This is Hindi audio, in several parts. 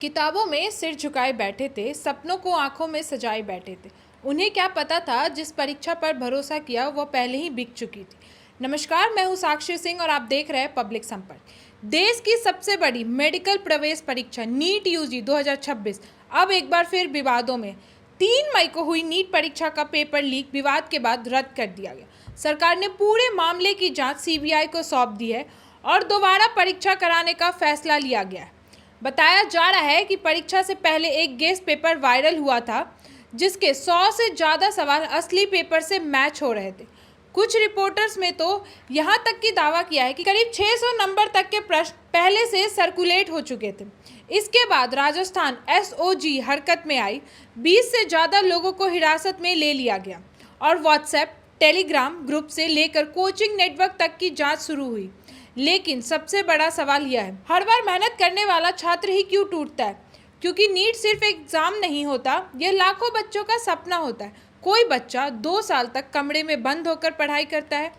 किताबों में सिर झुकाए बैठे थे, सपनों को आंखों में सजाए बैठे थे। उन्हें क्या पता था, जिस परीक्षा पर भरोसा किया वह पहले ही बिक चुकी थी। नमस्कार, मैं हूं साक्षी सिंह और आप देख रहे हैं पब्लिक संपर्क। देश की सबसे बड़ी मेडिकल प्रवेश परीक्षा नीट यूजी 2026 अब एक बार फिर विवादों में। 3 मई को हुई नीट परीक्षा का पेपर लीक विवाद के बाद रद्द कर दिया गया। सरकार ने पूरे मामले की जांच सीबीआई को सौंप दी है और दोबारा परीक्षा कराने का फैसला लिया गया है। बताया जा रहा है कि परीक्षा से पहले एक गेस्ट पेपर वायरल हुआ था, जिसके 100 से ज़्यादा सवाल असली पेपर से मैच हो रहे थे। कुछ रिपोर्टर्स में तो यहाँ तक की दावा किया है कि करीब 600 नंबर तक के प्रश्न पहले से सर्कुलेट हो चुके थे। इसके बाद राजस्थान एसओजी हरकत में आई। 20 से ज़्यादा लोगों को हिरासत में ले लिया गया और व्हाट्सएप, टेलीग्राम ग्रुप से लेकर कोचिंग नेटवर्क तक की जांच शुरू हुई। लेकिन सबसे बड़ा सवाल यह है, हर बार मेहनत करने वाला छात्र ही क्यों टूटता है? क्योंकि नीट सिर्फ एग्जाम नहीं होता, यह लाखों बच्चों का सपना होता है। कोई बच्चा 2 साल तक कमरे में बंद होकर पढ़ाई करता है,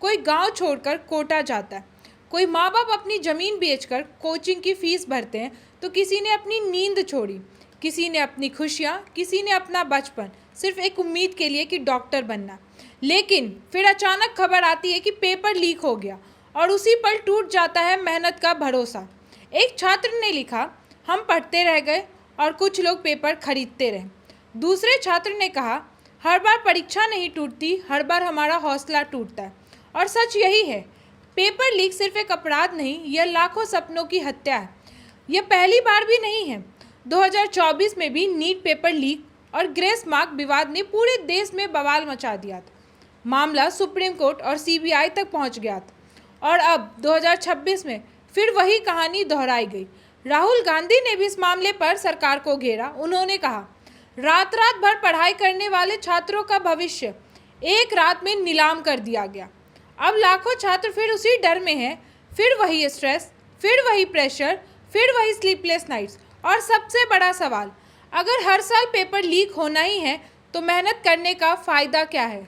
कोई गांव छोड़कर कोटा जाता है, कोई माँ बाप अपनी ज़मीन बेचकर कोचिंग की फीस भरते हैं, तो किसी ने अपनी नींद छोड़ी, किसी ने अपनी खुशियाँ, किसी ने अपना बचपन, सिर्फ एक उम्मीद के लिए कि डॉक्टर बनना। लेकिन फिर अचानक खबर आती है कि पेपर लीक हो गया और उसी पर टूट जाता है मेहनत का भरोसा। एक छात्र ने लिखा, हम पढ़ते रह गए और कुछ लोग पेपर खरीदते रहे। दूसरे छात्र ने कहा, हर बार परीक्षा नहीं टूटती, हर बार हमारा हौसला टूटता है। और सच यही है, पेपर लीक सिर्फ एक अपराध नहीं, यह लाखों सपनों की हत्या है। यह पहली बार भी नहीं है। 2024 में भी नीट पेपर लीक और ग्रेस मार्क विवाद ने पूरे देश में बवाल मचा दिया था। मामला सुप्रीम कोर्ट और सीबीआई तक पहुंच गया था और अब 2026 में फिर वही कहानी दोहराई गई। राहुल गांधी ने भी इस मामले पर सरकार को घेरा। उन्होंने कहा, रात रात भर पढ़ाई करने वाले छात्रों का भविष्य एक रात में नीलाम कर दिया गया। अब लाखों छात्र फिर उसी डर में हैं, फिर वही स्ट्रेस, फिर वही प्रेशर, फिर वही स्लीपलेस नाइट्स। और सबसे बड़ा सवाल, अगर हर साल पेपर लीक होना ही है तो मेहनत करने का फ़ायदा क्या है?